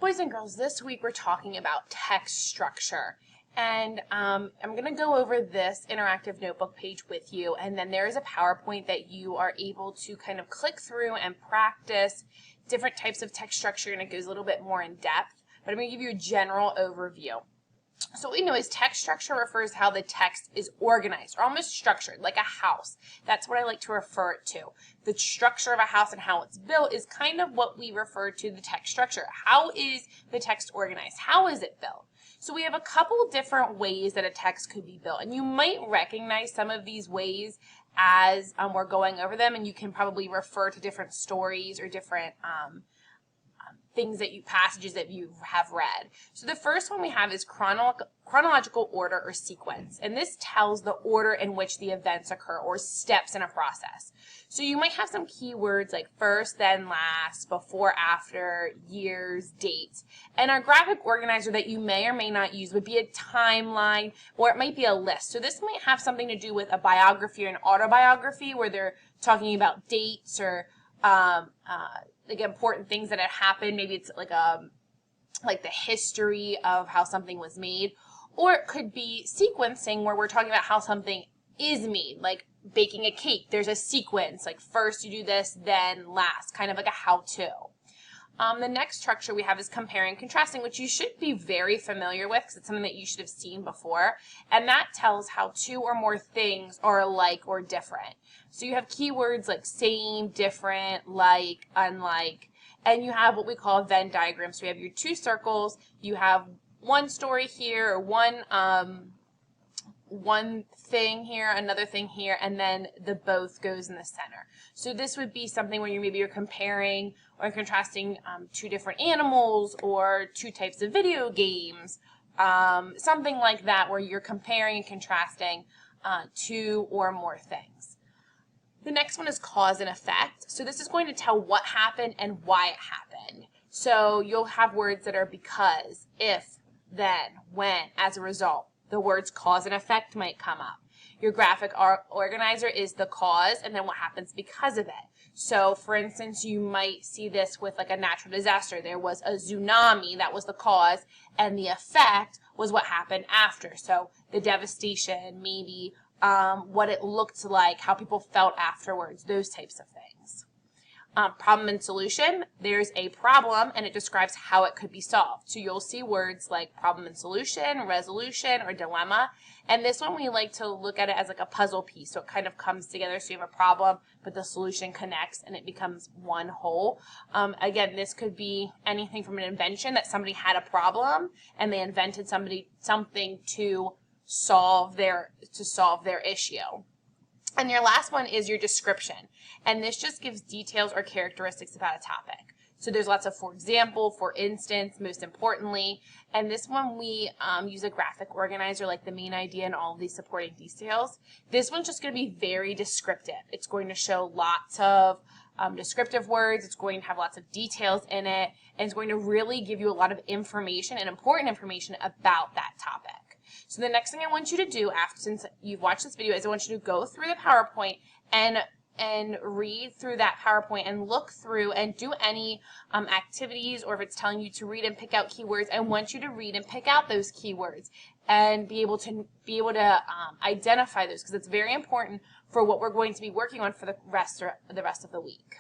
Boys and girls, this week we're talking about text structure. And I'm going to go over this interactive notebook page with you, and then there is a PowerPoint that you are able to kind of click through and practice different types of text structure, and it goes a little bit more in depth, but I'm going to give you a general overview. So what we know is text structure refers to how the text is organized, or almost structured, like a house. That's what I like to refer it to. The structure of a house and how it's built is kind of what we refer to the text structure. How is the text organized? How is it built? So we have a couple different ways that a text could be built, and you might recognize some of these ways as we're going over them, and you can probably refer to different stories or different passages that you have read. So the first one we have is chronological order or sequence, and this tells the order in which the events occur or steps in a process. So you might have some keywords like first, then last, before, after, years, dates. And our graphic organizer that you may or may not use would be a timeline, or it might be a list. So this might have something to do with a biography or an autobiography where they're talking about dates or like important things that have happened. Maybe it's like the history of how something was made, or it could be sequencing where we're talking about how something is made, like baking a cake. There's a sequence, like first you do this, then last, kind of like a how-to. The next structure we have is comparing and contrasting, which you should be very familiar with because it's something that you should have seen before, and that tells how two or more things are alike or different. So you have keywords like same, different, like, unlike, and you have what we call a Venn diagram. So you have your two circles, you have one story here, or one thing here, another thing here, and then the both goes in the center. So this would be something where you're comparing or contrasting two different animals or two types of video games, something like that, where you're comparing and contrasting two or more things. The next one is cause and effect. So this is going to tell what happened and why it happened. So you'll have words that are because, if, then, when, as a result. The words cause and effect might come up. Your graphic organizer is the cause and then what happens because of it. So for instance, you might see this with like a natural disaster. There was a tsunami, that was the cause, and the effect was what happened after. So the devastation, maybe what it looked like, how people felt afterwards, those types of things. Problem and solution, there's a problem and it describes how it could be solved. So you'll see words like problem and solution, resolution, or dilemma. And this one we like to look at it as like a puzzle piece. So it kind of comes together. So you have a problem, but the solution connects and it becomes one whole. Again, this could be anything from an invention that somebody had a problem and they invented something to solve their issue. And your last one is your description, and this just gives details or characteristics about a topic. So there's lots of for example, for instance, most importantly, and this one we use a graphic organizer like the main idea and all of these supporting details. This one's just going to be very descriptive. It's going to show lots of descriptive words, it's going to have lots of details in it, and it's going to really give you a lot of information and important information about that topic. So the next thing I want you to do since you've watched this video is I want you to go through the PowerPoint and read through that PowerPoint and look through and do any activities, or if it's telling you to read and pick out keywords, I want you to read and pick out those keywords and be able to identify those, because it's very important for what we're going to be working on for the rest of the week.